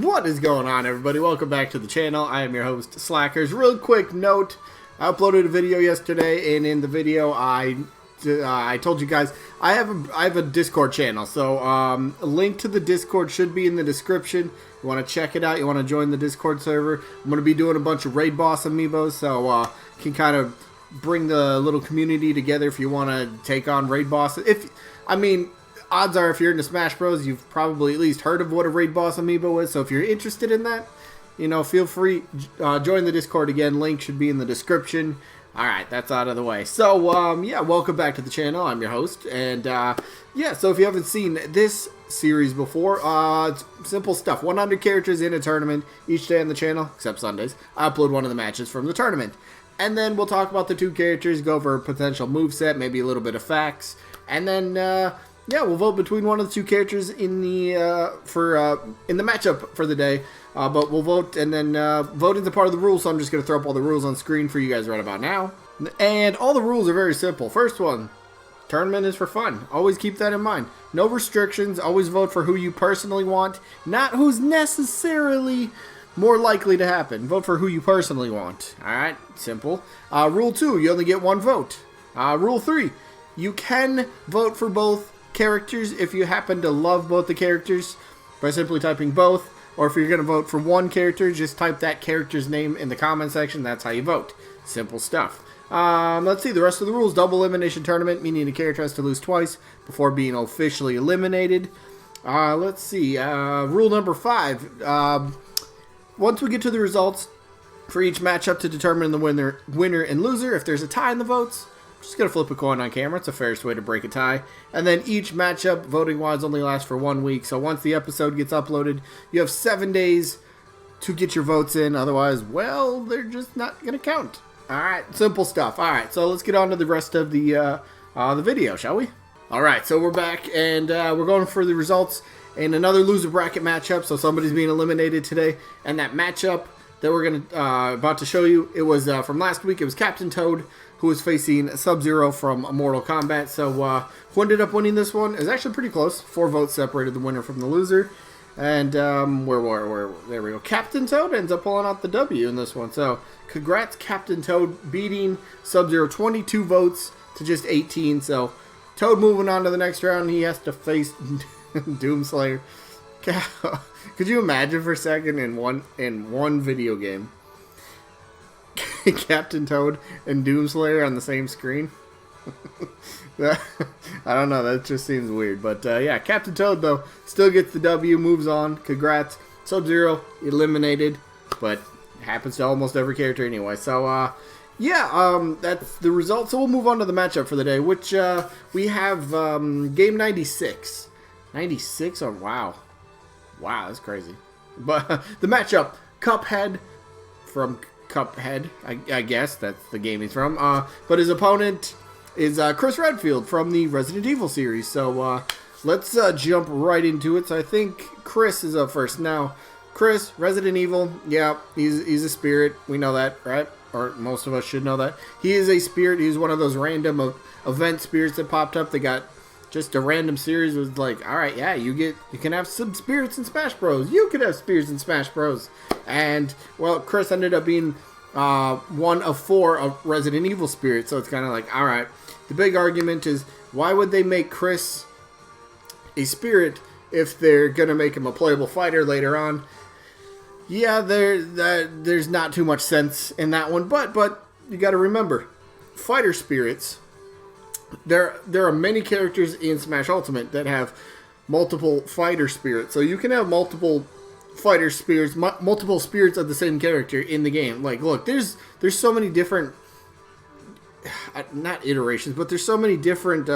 What is going on, everybody? Welcome back to the channel. I am your host, Slackers. Real quick note, I uploaded a video yesterday, and in the video I told you guys I have a Discord channel. So a link to the Discord should be in the description. You want to check it out, you want to join the Discord server. I'm going to be doing a bunch of raid boss amiibos, so can kind of bring the little community together if you want to take on raid boss. Odds are if you're into Smash Bros, you've probably at least heard of what a raid boss amiibo is. So if you're interested in that, feel free, join the Discord again. Link should be in the description. Alright, that's out of the way. So, yeah, welcome back to the channel. I'm your host. And, yeah, so if you haven't seen this series before, it's simple stuff. 100 characters in a tournament each day on the channel, except Sundays. I upload one of the matches from the tournament. And then we'll talk about the two characters, go over potential moveset, maybe a little bit of facts. And then, yeah, we'll vote between one of the two characters in the in the matchup for the day. But we'll vote, and then voting's a part of the rules, so I'm just going to throw up all the rules on screen for you guys right about now. And all the rules are very simple. First one, tournament is for fun. Always keep that in mind. No restrictions. Always vote for who you personally want, not who's necessarily more likely to happen. Vote for who you personally want. Alright, simple. Rule 2, you only get one vote. Rule 3, you can vote for both characters if you happen to love both the characters by simply typing both. Or if you're going to vote for one character, just type that character's name in the comment section. That's how you vote. Simple stuff. Let's see, the rest of the rules. Double elimination tournament, meaning the character has to lose twice before being officially eliminated. Let's see, rule number 5. Once we get to the results for each matchup to determine the winner and loser, if there's a tie in the votes, I'm just going to flip a coin on camera. It's the fairest way to break a tie. And then each matchup, voting-wise, only lasts for 1 week. So once the episode gets uploaded, you have 7 days to get your votes in. Otherwise, well, they're just not going to count. Alright, simple stuff. Alright, so let's get on to the rest of the video, shall we? Alright, so we're back, and we're going for the results in another loser bracket matchup. So somebody's being eliminated today. And that matchup that we're going to about to show you, it was from last week. It was Captain Toad, who was facing Sub-Zero from Mortal Kombat. So who ended up winning this one? It was actually pretty close. 4 votes separated the winner from the loser. And there we go. Captain Toad ends up pulling out the W in this one. So congrats, Captain Toad, beating Sub-Zero 22 votes to just 18. So Toad moving on to the next round. He has to face Doomslayer. Could you imagine for a second in one video game, Captain Toad and Doomslayer on the same screen? I don't know, that just seems weird. But yeah, Captain Toad, though, still gets the W, moves on. Congrats. Sub-Zero eliminated, but it happens to almost every character anyway. So, yeah, that's the result. So we'll move on to the matchup for the day, which we have game 96. 96? Oh, wow. Wow, that's crazy. But the matchup, Cuphead from Cuphead, I guess that's the game he's from. But his opponent is Chris Redfield from the Resident Evil series. So let's jump right into it. So I think Chris is up first. Now, Chris, Resident Evil, yeah, he's a spirit. We know that, right? Or most of us should know that. He is a spirit. He's one of those random event spirits that popped up. They got just a random series. It was like, all right, yeah, you can have some spirits in Smash Bros. You could have spirits in Smash Bros. And, well, Chris ended up being one of 4 of Resident Evil spirits. So it's kind of like, all right. The big argument is, why would they make Chris a spirit if they're going to make him a playable fighter later on? Yeah, there's not too much sense in that one. But you got to remember, fighter spirits, there are many characters in Smash Ultimate that have multiple fighter spirits. So you can have multiple fighter spirits, multiple spirits of the same character in the game. Like, look, there's so many different, not iterations, but there's so many different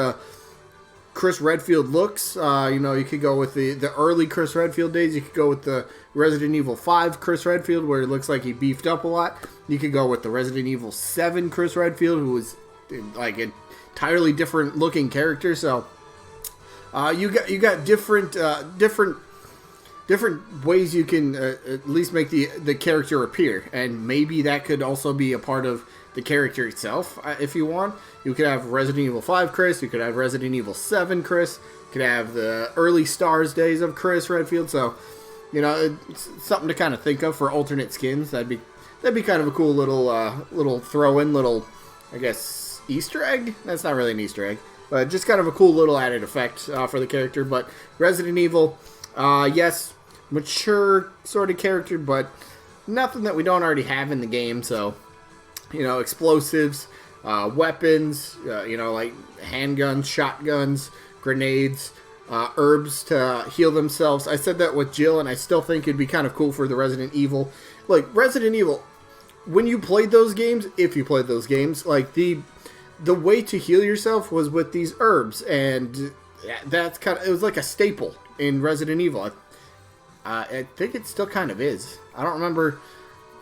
Chris Redfield looks. You could go with the early Chris Redfield days. You could go with the Resident Evil 5 Chris Redfield, where it looks like he beefed up a lot. You could go with the Resident Evil 7 Chris Redfield, who was like an entirely different looking character. So you got different ways you can at least make the character appear, and maybe that could also be a part of the character itself. If you want, you could have Resident Evil 5 Chris, you could have Resident Evil 7 Chris, you could have the early Stars days of Chris Redfield. So You know, it's something to kind of think of for alternate skins. That'd be kind of a cool little throw-in, little, I guess, Easter egg? That's not really an Easter egg, but just kind of a cool little added effect for the character. But Resident Evil, yes, mature sort of character, but nothing that we don't already have in the game. So, you know, explosives, weapons, you know, like handguns, shotguns, grenades, herbs to heal themselves. I said that with Jill, and I still think it'd be kind of cool for the Resident Evil. Like, Resident Evil, when you played those games, if you played those games, like, the way to heal yourself was with these herbs, and that's kind of, it was like a staple in Resident Evil. I think it still kind of is. I don't remember.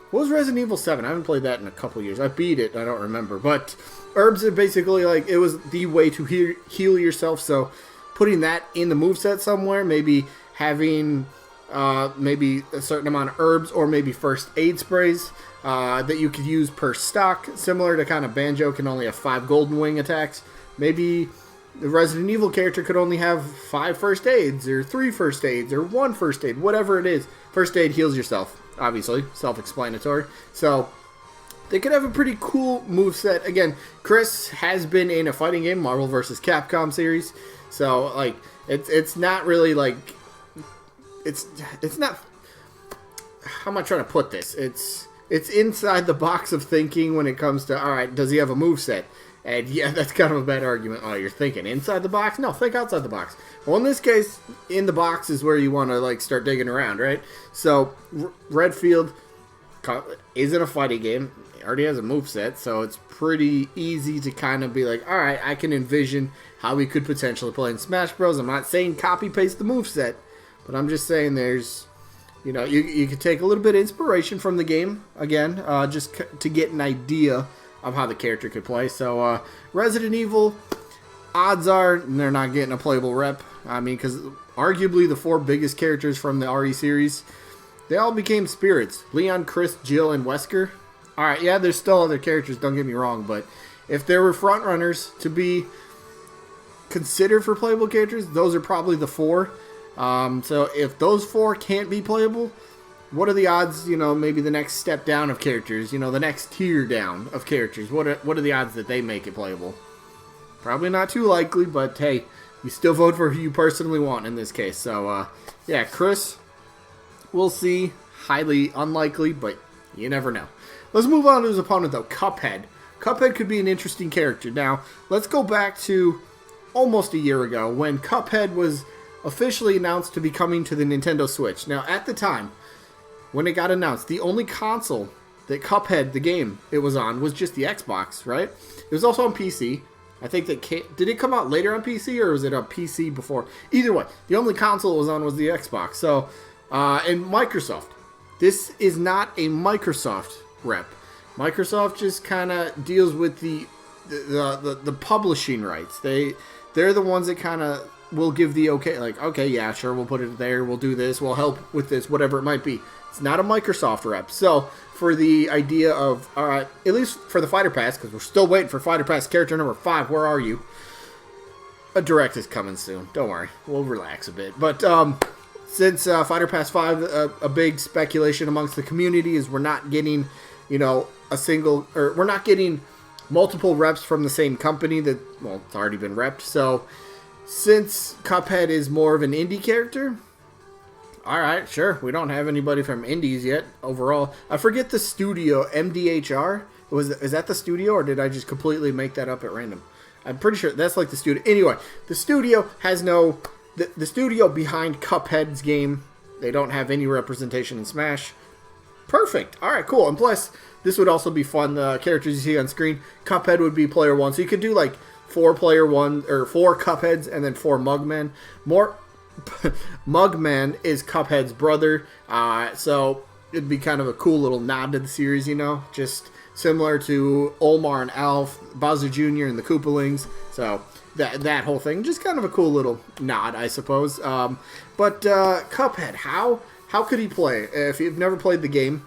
What was Resident Evil 7? I haven't played that in a couple years. I beat it. I don't remember. But herbs are basically like, it was the way to heal yourself. So putting that in the moveset somewhere, maybe having maybe a certain amount of herbs or maybe first aid sprays that you could use per stock, similar to kind of Banjo can only have 5 golden wing attacks. Maybe the Resident Evil character could only have 5 first aids or 3 first aids or 1 first aid, whatever it is. First aid heals yourself, obviously, self-explanatory. So they could have a pretty cool moveset. Again, Chris has been in a fighting game, Marvel vs. Capcom series. So, like, it's not really, like, it's not, how am I trying to put this? It's inside the box of thinking when it comes to, alright, does he have a moveset? And yeah, that's kind of a bad argument. Oh, you're thinking inside the box? No, think outside the box. Well, in this case, in the box is where you want to, like, start digging around, right? So, Redfield isn't a fighting game. It already has a moveset, so it's pretty easy to kind of be like, alright, I can envision how we could potentially play in Smash Bros. I'm not saying copy-paste the moveset, but I'm just saying there's, you know, you could take a little bit of inspiration from the game, again, just to get an idea of how the character could play. So, Resident Evil, odds are they're not getting a playable rep. I mean, because arguably the 4 biggest characters from the RE series, they all became spirits. Leon, Chris, Jill, and Wesker. Alright, yeah, there's still other characters, don't get me wrong, but if there were frontrunners to be considered for playable characters, those are probably the 4. So if those 4 can't be playable, what are the odds, you know, maybe the next step down of characters, you know, the next tier down of characters, what are the odds that they make it playable? Probably not too likely, but hey, you still vote for who you personally want in this case. So, yeah, Chris, we'll see. Highly unlikely, but you never know. Let's move on to his opponent, though, Cuphead. Cuphead could be an interesting character. Now, let's go back to almost a year ago when Cuphead was officially announced to be coming to the Nintendo Switch. Now, at the time, when it got announced, the only console that Cuphead, the game, it was on, was just the Xbox, right? It was also on PC. I think that did it come out later on PC, or was it on PC before? Either way, the only console it was on was the Xbox. So, and Microsoft. This is not a Microsoft rep. Microsoft just kind of deals with the publishing rights. They're the ones that kind of will give the okay, like, okay, yeah, sure, we'll put it there, we'll do this, we'll help with this, whatever it might be. It's not a Microsoft rep. So, for the idea of, at least for the Fighter Pass, because we're still waiting for Fighter Pass character number 5, where are you? A Direct is coming soon. Don't worry. We'll relax a bit. But, since Fighter Pass 5, a big speculation amongst the community is we're not getting, you know, we're not getting multiple reps from the same company that, well, it's already been repped. So, since Cuphead is more of an indie character, alright, sure, we don't have anybody from indies yet, overall. I forget the studio, MDHR. Is that the studio, or did I just completely make that up at random? I'm pretty sure that's like the studio. Anyway, the studio has no... The studio behind Cuphead's game, they don't have any representation in Smash. Perfect. Alright, cool. And plus, this would also be fun. The characters you see on screen, Cuphead would be player 1. So you could do like 4 player 1, or 4 Cupheads, and then 4 Mugmen. Mugman is Cuphead's brother. So it'd be kind of a cool little nod to the series, you know? Just similar to Olmar and Alf, Bowser Jr. and the Koopalings. So... That whole thing, just kind of a cool little nod, I suppose. But Cuphead, how could he play? If you've never played the game,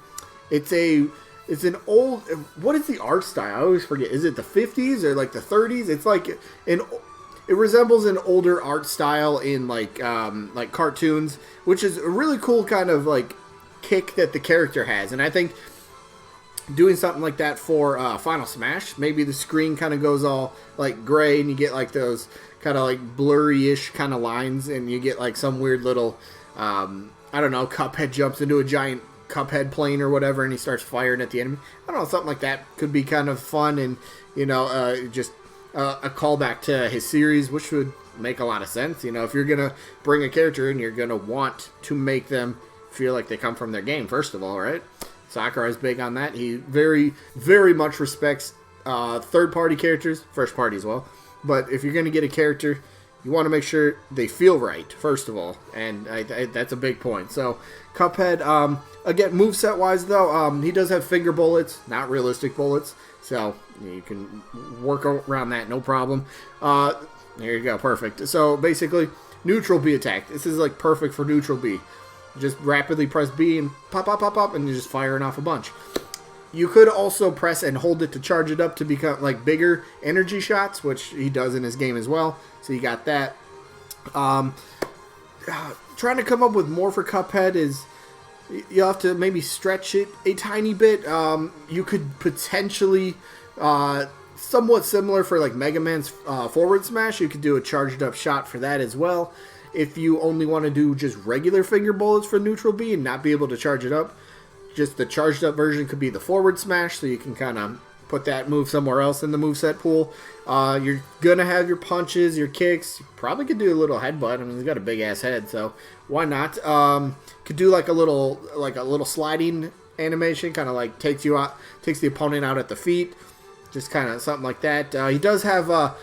it's an old. What is the art style? I always forget. Is it the 50s or like the 30s? It's like it it resembles an older art style in like cartoons, which is a really cool kind of like kick that the character has. And I think doing something like that for Final Smash, maybe the screen kind of goes all like gray and you get like those kind of like blurry-ish kind of lines, and you get like some weird little I don't know, Cuphead jumps into a giant Cuphead plane or whatever, and he starts firing at the enemy. I don't know, something like that could be kind of fun, and you know, just a callback to his series, which would make a lot of sense. You know, if you're gonna bring a character in, you're gonna want to make them feel like they come from their game, first of all, right? Sakurai's big on that. He very, very much respects third-party characters, first-party as well. But if you're going to get a character, you want to make sure they feel right, first of all. And that's a big point. So, Cuphead, again, moveset-wise, though, he does have finger bullets, not realistic bullets. So, you can work around that, no problem. There you go, perfect. So, basically, neutral B attack. This is, like, perfect for neutral B. Just rapidly press B and pop, pop, pop, pop, and you're just firing off a bunch. You could also press and hold it to charge it up to become like bigger energy shots, which he does in his game as well. So you got that. Trying to come up with more for Cuphead is you'll have to maybe stretch it a tiny bit. You could potentially, somewhat similar for like Mega Man's forward smash, you could do a charged up shot for that as well. If you only want to do just regular finger bullets for neutral B and not be able to charge it up, just the charged up version could be the forward smash, so you can kind of put that move somewhere else in the moveset pool. You're going to have your punches, your kicks. You probably could do a little headbutt. I mean, he's got a big-ass head, so why not? Could do like a little sliding animation, kind of like takes the opponent out at the feet. Just kind of something like that. He does have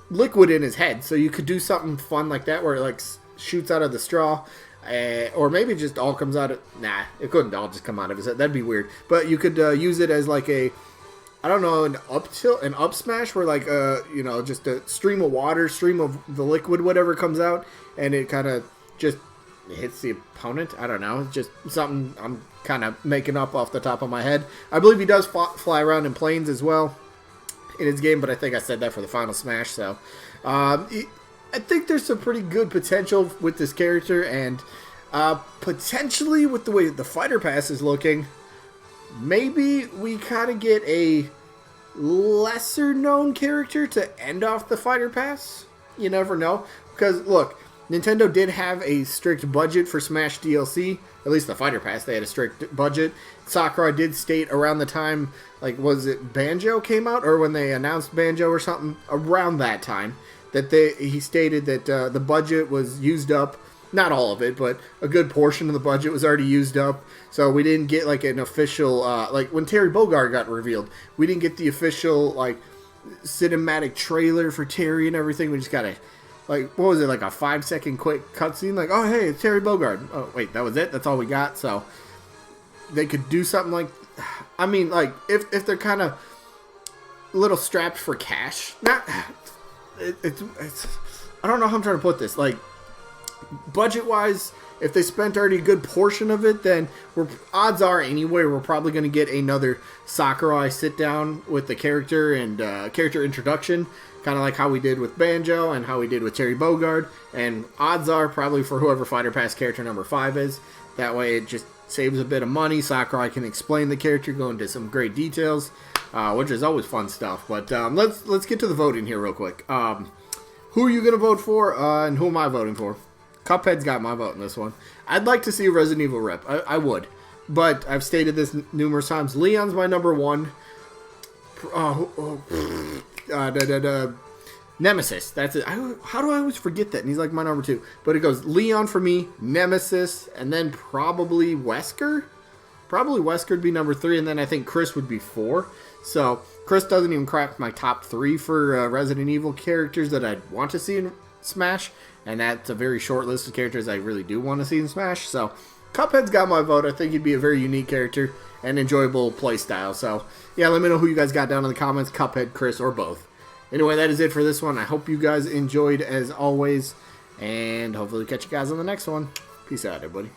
liquid in his head, so you could do something fun like that where it like shoots out of the straw. Or maybe it just all comes out of... Nah, it couldn't all just come out of his head. That'd be weird. But you could use it as like a... I don't know, an up tilt, an up smash where like, you know, just a stream of water, stream of the liquid, whatever comes out, and it kind of just hits the opponent. I don't know. It's just something I'm kind of making up off the top of my head. I believe he does fly around in planes as well in his game, but I think I said that for the Final Smash, so... I think there's some pretty good potential with this character, and potentially with the way the Fighter Pass is looking, maybe we kind of get a lesser known character to end off the Fighter Pass. You never know. Because, look, Nintendo did have a strict budget for Smash DLC. At least the Fighter Pass, they had a strict budget. Sakurai did state around the time, like, was it Banjo came out? Or when they announced Banjo or something? Around that time. That he stated that the budget was used up, not all of it, but a good portion of the budget was already used up. So we didn't get like an official, like when Terry Bogard got revealed, we didn't get the official like cinematic trailer for Terry and everything. We just got a, like, what was it, like a 5-second quick cutscene, like, oh hey, it's Terry Bogard. Oh wait, that was it. That's all we got. So they could do something like, I mean, like if they're kind of a little strapped for cash, not. It's I don't know how I'm trying to put this. Like, budget-wise, if they spent already a good portion of it, then odds are anyway we're probably going to get another Sakurai sit-down with the character and character introduction, kind of like how we did with Banjo and how we did with Terry Bogard. And odds are probably for whoever Fighter Pass character number 5 is. That way it just saves a bit of money. Sakurai can explain the character, go into some great details. Which is always fun stuff. But let's get to the voting here real quick. Who are you going to vote for, and who am I voting for? Cuphead's got my vote in this one. I'd like to see a Resident Evil rep. I would. But I've stated this numerous times. Leon's my number 1. Nemesis. That's it. How do I always forget that? And he's like my number 2. But it goes Leon for me, Nemesis, and then probably Wesker. Probably Wesker would be number 3, and then I think Chris would be 4. So, Chris doesn't even crack my top 3 for Resident Evil characters that I'd want to see in Smash, and that's a very short list of characters I really do want to see in Smash. So, Cuphead's got my vote. I think he'd be a very unique character and enjoyable playstyle. So, yeah, let me know who you guys got down in the comments, Cuphead, Chris, or both. Anyway, that is it for this one. I hope you guys enjoyed as always, and hopefully catch you guys on the next one. Peace out, everybody.